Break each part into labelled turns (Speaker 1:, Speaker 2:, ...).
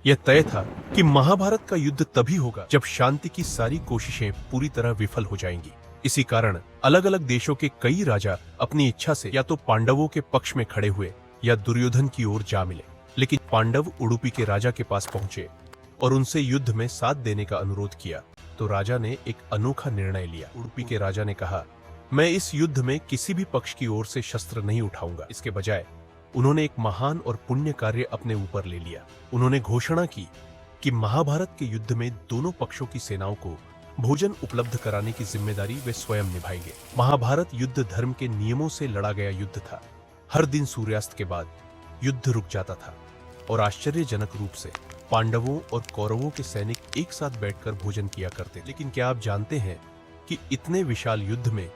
Speaker 1: यह तय था कि महाभारत का युद्ध तभी होगा जब शांति की सारी कोशिशें पूरी तरह विफल हो जाएंगी। इसी कारण अलग अलग देशों के कई राजा अपनी इच्छा से या तो पांडवों के पक्ष में खड़े हुए या दुर्योधन की ओर जा मिले। लेकिन पांडव उडुपी के राजा के पास पहुंचे और उनसे युद्ध में साथ देने का अनुरोध किया तो राजा ने एक अनोखा निर्णय लिया। उडुपी के राजा ने कहा, मैं इस युद्ध में किसी भी पक्ष की ओर से शस्त्र नहीं उठाऊंगा। इसके बजाय उन्होंने एक महान और पुण्य कार्य अपने ऊपर ले लिया। उन्होंने घोषणा की कि महाभारत के युद्ध में दोनों पक्षों की सेनाओं को भोजन उपलब्ध कराने की जिम्मेदारी वे स्वयं निभाएंगे। महाभारत युद्ध धर्म के नियमों से लड़ा गया युद्ध था। हर दिन सूर्यास्त के बाद युद्ध रुक जाता था और आश्चर्यजनक रूप से पांडवों और कौरवों के सैनिक एक साथ बैठकर भोजन किया करते। लेकिन क्या आप जानते हैं कि इतने विशाल युद्ध में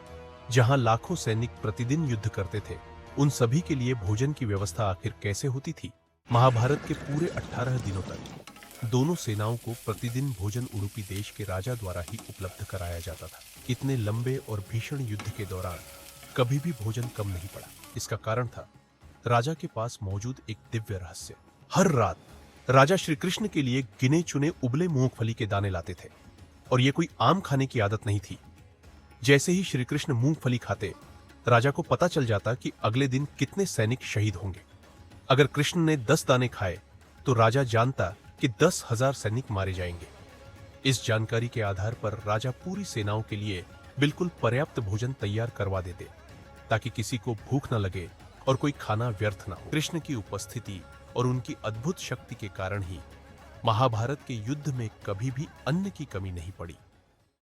Speaker 1: जहां लाखों सैनिक प्रतिदिन युद्ध करते थे, उन सभी के लिए भोजन की व्यवस्था आखिर कैसे होती थी? महाभारत के पूरे 18 दिनों तक दोनों सेनाओं को प्रतिदिन भोजन उडुपी देश के राजा द्वारा ही उपलब्ध कराया जाता था। इतने लंबे और भीषण युद्ध के दौरान कभी भी भोजन कम नहीं पड़ा। इसका कारण था राजा के पास मौजूद एक दिव्य रहस्य। हर रात राजा श्री कृष्ण के लिए गिने चुने उबले मूंगफली के दाने लाते थे और यह कोई आम खाने की आदत नहीं थी। जैसे ही श्री कृष्ण मूंगफली खाते, राजा को पता चल जाता कि अगले दिन कितने सैनिक शहीद होंगे। अगर कृष्ण ने 10 दाने खाए तो राजा जानता कि 10,000 सैनिक मारे जाएंगे। इस जानकारी के आधार पर राजा पूरी सेनाओं के लिए बिल्कुल पर्याप्त भोजन तैयार करवा देते ताकि किसी को भूख न लगे और कोई खाना व्यर्थ न हो। कृष्ण की उपस्थिति और उनकी अद्भुत शक्ति के कारण ही महाभारत के युद्ध में कभी भी अन्न की कमी नहीं पड़ी।